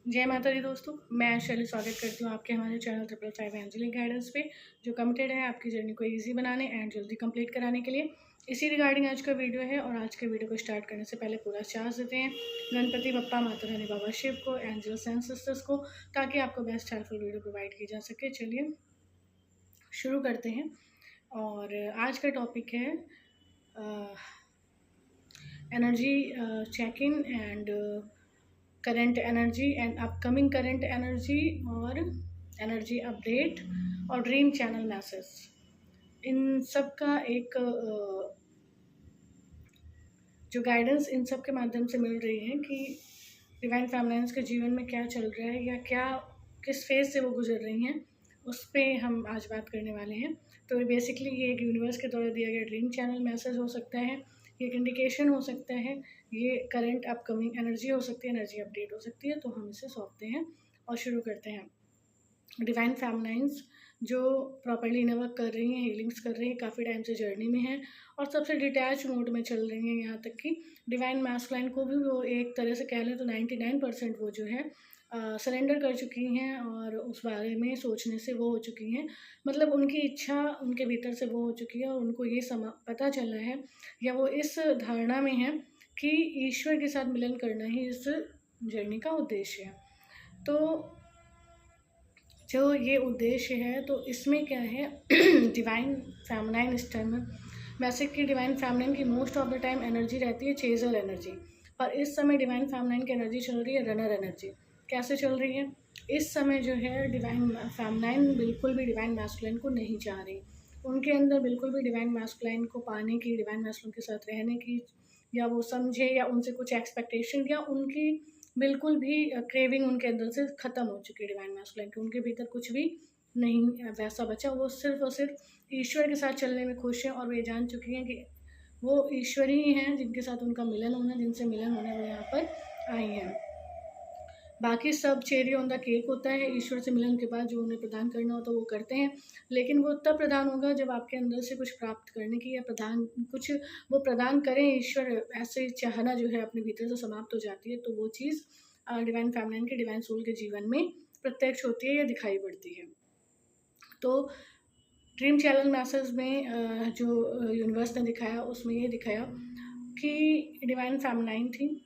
जय माता दी दोस्तों, मैं शैली स्वागत करती हूँ आपके हमारे चैनल 555 एंजलिक गाइडेंस पे, जो कमिटेड है आपकी जर्नी को इजी बनाने एंड जल्दी कंप्लीट कराने के लिए। इसी रिगार्डिंग आज का वीडियो है और आज के वीडियो को स्टार्ट करने से पहले पूरा चार्ज देते हैं गणपति बप्पा, माता रानी, बाबा शिव को, एंजल्स एंड सिस्टर्स को, ताकि आपको बेस्ट हेल्पफुल वीडियो प्रोवाइड की जा सके। चलिए शुरू करते हैं। और आज का टॉपिक है energy check in and current energy and upcoming current energy और एनर्जी अपडेट और ड्रीम चैनल मैसेज। इन सब का एक जो गाइडेंस इन सब के माध्यम से मिल रही है कि डिवाइन फेमिनिन्स के जीवन में क्या चल रहा है या क्या किस फेज से वो गुजर रही हैं, उस पर हम आज बात करने वाले हैं। तो बेसिकली ये एक यूनिवर्स के द्वारा दिया गया ड्रीम चैनल मैसेज हो सकता है, ये एक इंडिकेशन हो सकता है, ये करंट अपकमिंग एनर्जी हो सकती है, एनर्जी अपडेट हो सकती है। तो हम इसे सौंपते हैं और शुरू करते हैं। डिवाइन फेमिनिन्स जो प्रॉपर्ली इनर वर्क कर रही हैं, हीलिंग्स कर रही हैं, काफ़ी टाइम से जर्नी में हैं और सबसे डिटैच मोड में चल रही हैं। यहाँ तक कि डिवाइन मैस्कुलाइन को भी वो एक तरह से कह लें तो 99% वो जो है सरेंडर कर चुकी हैं और उस बारे में सोचने से वो हो चुकी हैं। मतलब उनकी इच्छा उनके भीतर से वो हो चुकी है और उनको ये पता चला है या वो इस धारणा में है कि ईश्वर के साथ मिलन करना ही इस जर्नी का उद्देश्य है। तो जो ये उद्देश्य है तो इसमें क्या है डिवाइन फेमिनाइन इस टाइम में, वैसे कि डिवाइन फेमिनाइन की most of the time energy रहती है चेजर एनर्जी, पर इस समय डिवाइन फेमिनाइन की एनर्जी चल रही है रनर एनर्जी। कैसे चल रही है इस समय? जो है डिवाइन फेमिनाइन बिल्कुल भी डिवाइन मैस्कुलाइन को नहीं चाह रही, उनके अंदर बिल्कुल भी डिवाइन मैस्कुलाइन को पाने की, डिवाइन मैस्कुलाइन के साथ रहने की, या वो समझे या उनसे कुछ एक्सपेक्टेशन या उनकी बिल्कुल भी क्रेविंग उनके अंदर से ख़त्म हो चुकी है डिवाइन मैस्कुलाइन की। उनके भीतर कुछ भी नहीं वैसा बचा, वो सिर्फ और सिर्फ ईश्वर के साथ चलने में खुश हैं और वो ये जान चुकी हैं कि वो ईश्वर ही हैं जिनके साथ उनका मिलन होना, जिनसे मिलन होने वो यहाँ पर आई हैं। बाकी सब चेरी ऑन द केक होता है, ईश्वर से मिलन के बाद जो उन्हें प्रदान करना होता है वो करते हैं, लेकिन वो तब प्रदान होगा जब आपके अंदर से कुछ प्राप्त करने की या प्रदान कुछ वो प्रदान करें ईश्वर, ऐसे चाहना जो है अपने भीतर से समाप्त हो जाती है। तो वो चीज़ डिवाइन फेमिनिन के, डिवाइन सोल के जीवन में प्रत्यक्ष होती है या दिखाई पड़ती है। तो ड्रीम चैनल मैसेज में जो यूनिवर्स ने दिखाया उसमें ये दिखाया कि डिवाइन फेमिनिन थी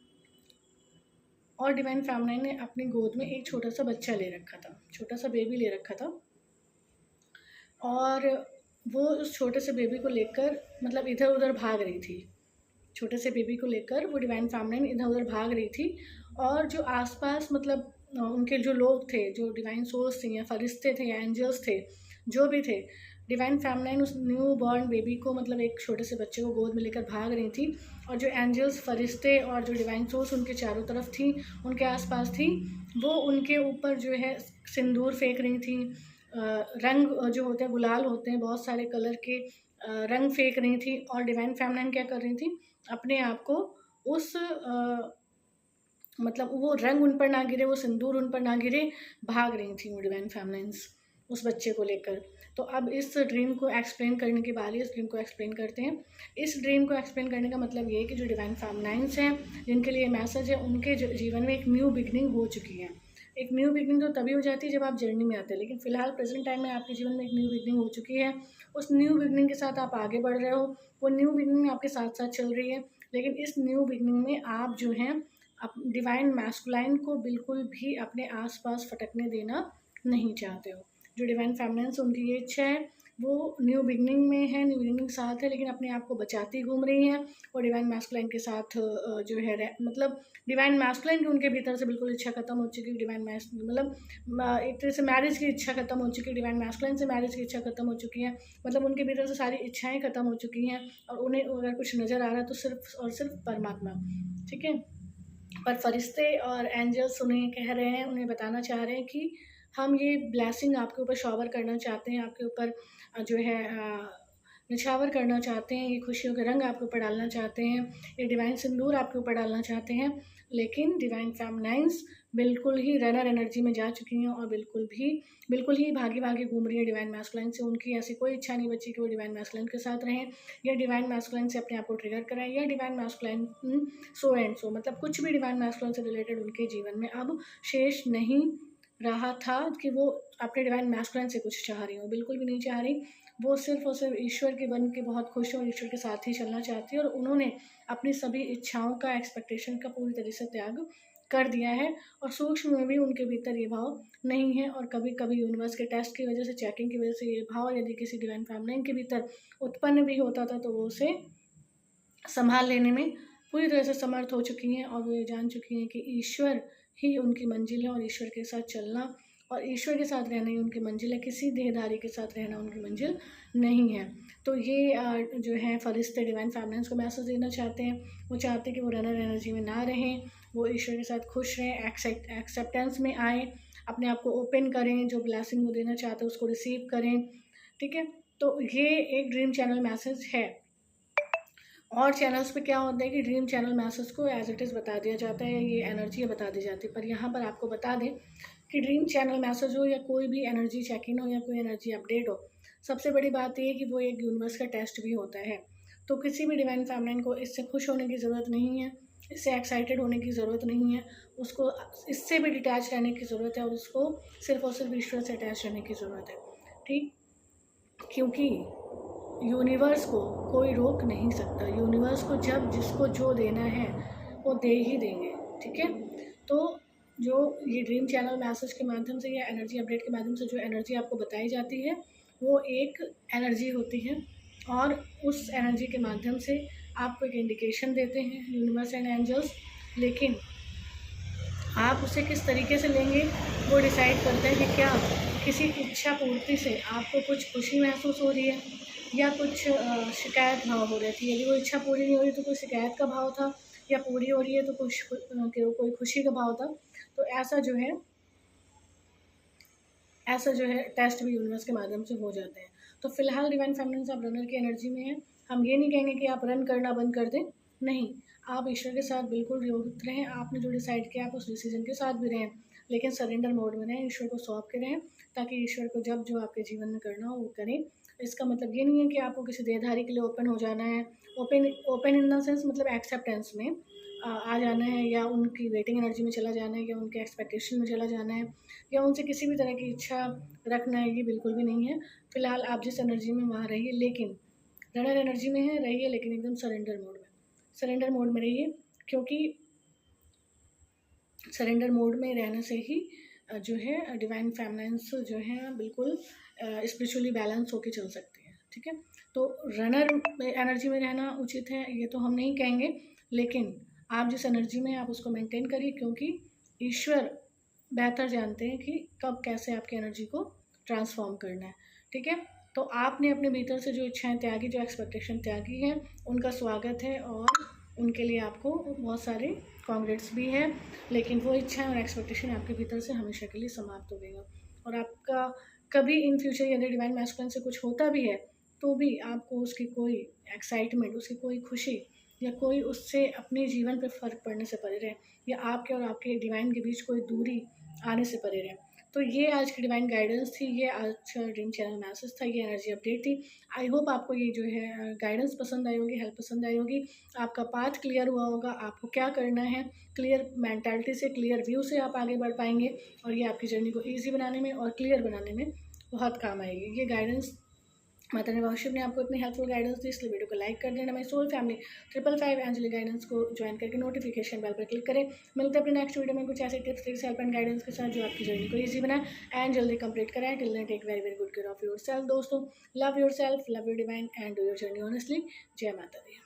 और डिवाइन फेमिनिन ने अपनी गोद में एक छोटा सा बच्चा ले रखा था, छोटा सा बेबी ले रखा था, और वो उस छोटे से बेबी को लेकर मतलब इधर उधर भाग रही थी। छोटे से बेबी को लेकर वो डिवाइन फेमिनिन इधर उधर भाग रही थी और जो आसपास मतलब उनके जो लोग थे, जो डिवाइन सोल्स थी या फरिश्ते थे या एंजल्स थे, जो भी थे, डिवाइन फेमिनिन उस न्यू बॉर्न बेबी को मतलब एक छोटे से बच्चे को गोद में लेकर भाग रही थी और जो एंजल्स, फरिश्ते और जो डिवाइन सोल्स उनके चारों तरफ थी, उनके आसपास थी, वो उनके ऊपर जो है सिंदूर फेंक रही थी, रंग जो होते हैं, गुलाल होते हैं, बहुत सारे कलर के रंग फेंक रही थी। और डिवाइन फेमिनिन क्या कर रही थी, अपने आप को उस मतलब वो रंग उन पर ना गिरे, वो सिंदूर उन पर ना गिरे, भाग रही थी वो डिवाइन फेमिनिन्स उस बच्चे को लेकर। तो अब इस ड्रीम को एक्सप्लेन करने के बाद इस ड्रीम को एक्सप्लेन करते हैं। इस ड्रीम को एक्सप्लेन करने का मतलब ये है कि जो डिवाइन फेमिनिन्स हैं जिनके लिए मैसेज है, उनके जीवन में एक न्यू बिगनिंग हो चुकी है। एक न्यू बिगनिंग तो तभी हो जाती है जब आप जर्नी में आते हैं, लेकिन फिलहाल प्रेजेंट टाइम में आपके जीवन में एक न्यू बिगनिंग हो चुकी है। उस न्यू बिगनिंग के साथ आप आगे बढ़ रहे हो, वो न्यू बिगनिंग आपके साथ साथ चल रही है, लेकिन इस न्यू बिगनिंग में आप जो हैं डिवाइन मैस्कुलाइन को बिल्कुल भी अपने आसपास फटकने देना नहीं चाहते हो। जो डिवाइन फेमिनिन्स उनकी ये इच्छा है, वो न्यू बिगनिंग में है, न्यू बिगनिंग के साथ है, लेकिन अपने आप को बचाती घूम रही हैं और डिवाइन मैस्कुलाइन के साथ जो है मतलब डिवाइन मैस्कुलाइन की उनके भीतर से बिल्कुल इच्छा खत्म हो चुकी है। डिवाइन मतलब एक तरह से मैरिज की इच्छा खत्म हो चुकी है, डिवाइन मैस्कुलाइन से मैरिज की इच्छा खत्म हो चुकी है, मतलब उनके भीतर से सारी इच्छाएँ खत्म हो चुकी हैं और उन्हें अगर कुछ नज़र आ रहा है तो सिर्फ और सिर्फ परमात्मा, ठीक है। पर फरिश्ते और एंजल्स उन्हें कह रहे हैं, उन्हें बताना चाह रहे हैं कि हम ये ब्लेसिंग आपके ऊपर शॉवर करना चाहते हैं, आपके ऊपर जो है निछावर करना चाहते हैं, ये खुशियों के रंग आपके ऊपर डालना चाहते हैं, ये डिवाइन सिंदूर आपके ऊपर डालना चाहते हैं। लेकिन डिवाइन फेमिनाइन्स बिल्कुल ही रनर एनर्जी में जा चुकी हैं और बिल्कुल ही भागी भागी घूम रही है डिवाइन मैस्कुलाइन से। उनकी ऐसी कोई इच्छा नहीं बची कि वो डिवाइन मैस्कुलाइन के साथ रहें या डिवाइन मैस्कुलाइन से अपने आप को ट्रिगर कराएं या divine masculine so and so, मतलब कुछ भी डिवाइन मैस्कुलाइन से रिलेटेड उनके जीवन में अब शेष नहीं रहा था कि वो अपने डिवाइन मैस्कुलाइन से कुछ चाह रही हो, बिल्कुल भी नहीं चाह रही। वो सिर्फ और सिर्फ ईश्वर के बन के बहुत खुश हो, ईश्वर के साथ ही चलना चाहती है और उन्होंने अपनी सभी इच्छाओं का, एक्सपेक्टेशन का पूरी तरह से त्याग कर दिया है और सूक्ष्म में भी उनके भीतर ये भाव नहीं है। और कभी कभी यूनिवर्स के टेस्ट की वजह से, चेकिंग की वजह से ये भाव यदि किसी डिवाइन फेमिनाइन के भीतर उत्पन्न भी होता था तो वो उसे संभाल लेने में पूरी तरह से समर्थ हो चुकी हैं और वो ये जान चुकी हैं कि ईश्वर ही उनकी मंजिल है और ईश्वर के साथ चलना और ईश्वर के साथ रहना ही उनकी मंजिल है, किसी देहधारी के साथ रहना उनकी मंजिल नहीं है। तो ये जो है फरिश्ते डिवाइन फेमिनाइन्स को मैसेज देना चाहते हैं। वो चाहते हैं कि वो रनर एनर्जी में ना रहें, वो ईश्वर के साथ खुश रहें, एक्सेप्टेंस में आए, अपने आप को ओपन करें, जो ब्लेसिंग वो देना चाहते हैं उसको रिसीव करें। ठीक है, तो ये एक ड्रीम चैनल मैसेज है। और चैनल्स पे क्या होता है कि ड्रीम चैनल मैसेज को एज इट इज़ बता दिया जाता है, ये एनर्जी बता दी जाती है। पर यहाँ पर आपको बता दें कि ड्रीम चैनल मैसेज हो या कोई भी एनर्जी चेक इन हो या कोई एनर्जी अपडेट हो, सबसे बड़ी बात ये है कि वो एक यूनिवर्स का टेस्ट भी होता है। तो किसी भी डिवाइन फेमिनाइन को इससे खुश होने की ज़रूरत नहीं है, इससे एक्साइटेड होने की ज़रूरत नहीं है, उसको इससे भी डिटैच रहने की ज़रूरत है और उसको सिर्फ और सिर्फ ईश्वर से अटैच रहने की ज़रूरत है। ठीक, क्योंकि यूनिवर्स को कोई रोक नहीं सकता। यूनिवर्स को जब जिसको जो देना है वो दे ही देंगे। ठीक है, तो जो ये ड्रीम चैनल मैसेज के माध्यम से या एनर्जी अपडेट के माध्यम से जो एनर्जी आपको बताई जाती है वो एक एनर्जी होती है और उस एनर्जी के माध्यम से आपको एक इंडिकेशन देते हैं यूनिवर्स एंड एंजल्स। लेकिन आप उसे किस तरीके से लेंगे वो डिसाइड करते हैं कि क्या किसी इच्छा पूर्ति से आपको कुछ खुशी महसूस हो रही है या कुछ शिकायत भाव हो रही थी। यदि वो इच्छा पूरी नहीं हो रही तो कोई शिकायत का भाव था, या पूरी हो रही है तो कोई खुशी का भाव था। तो ऐसा जो है टेस्ट भी यूनिवर्स के माध्यम से हो जाते हैं। तो फिलहाल डिवाइन फेमिनिन आप रनर की एनर्जी में हैं। हम ये नहीं कहेंगे कि आप रन करना बंद कर दें, नहीं, आप ईश्वर के साथ बिल्कुल युक्त रहें। आपने जो डिसाइड किया आप उस डिसीजन के साथ भी रहें, लेकिन सरेंडर मोड में रहें, ईश्वर को सौंप के रहें, ताकि ईश्वर को जब जो आपके जीवन में करना हो वो करें। इसका मतलब ये नहीं है कि आपको किसी देहधारी के लिए ओपन हो जाना है, ओपन इन द सेंस मतलब एक्सेप्टेंस में आ जाना है, या उनकी वेटिंग एनर्जी में चला जाना है, या उनके एक्सपेक्टेशन में चला जाना है, या उनसे किसी भी तरह की इच्छा रखना है, ये बिल्कुल भी नहीं है। फिलहाल आप जिस एनर्जी में वहाँ रहिए, लेकिन रनर एनर्जी में है रहिए, लेकिन एकदम सरेंडर मोड में रहिए, क्योंकि सरेंडर मोड में रहने से ही जो है डिवाइन फेमिनाइन्स जो है बिल्कुल स्पिरिचुअली बैलेंस होकर चल सकते हैं। ठीक है, तो रनर एनर्जी में रहना उचित है ये तो हम नहीं कहेंगे, लेकिन आप जिस एनर्जी में आप उसको मेंटेन करिए, क्योंकि ईश्वर बेहतर जानते हैं कि कब कैसे आपकी एनर्जी को ट्रांसफॉर्म करना है। ठीक है, तो आपने अपने भीतर से जो इच्छाएं त्यागी, जो एक्सपेक्टेशन त्यागी हैं, उनका स्वागत है और उनके लिए आपको बहुत सारे कांग्रेट्स भी हैं। लेकिन वो इच्छाएं और एक्सपेक्टेशन आपके भीतर से हमेशा के लिए समाप्त हो गएगा और आपका कभी इन फ्यूचर यदि डिवाइन मैस्कुलिन से कुछ होता भी है तो भी आपको उसकी कोई एक्साइटमेंट, उसकी कोई खुशी या कोई उससे अपने जीवन पे फ़र्क पड़ने से परे रहे, या आपके और आपके डिवाइन के बीच कोई दूरी आने से परे रहे। तो ये आज की डिवाइन गाइडेंस थी, ये आज का ड्रीम चैनल मैसेज था, ये एनर्जी अपडेट थी। आई होप आपको ये जो है गाइडेंस पसंद आई होगी, हेल्प पसंद आई होगी, आपका पाथ क्लियर हुआ होगा, आपको क्या करना है, क्लियर मेंटालिटी से, क्लियर व्यू से आप आगे बढ़ पाएंगे और ये आपकी जर्नी को ईजी बनाने में और क्लियर बनाने में बहुत काम आएगी। ये गाइडेंस माता ने शिव ने आपको इतनी हेल्पफुल गाइडेंस दी, इसलिए वीडियो को लाइक कर देना। मेरी सोल फैमिली 555 एंजलिक गाइडेंस को ज्वाइन करके नोटिफिकेशन बेल पर क्लिक करें। मिलते हैं अपने नेक्स्ट वीडियो में कुछ ऐसे tips, tricks, help and guidance के साथ जो आपकी जर्नी को ईजी बनाए एंड जल्दी कंप्लीट कराएं। Till then take very good care of yourself दोस्तों। Love yourself, love your divine and do your journey honestly. जय माता दी।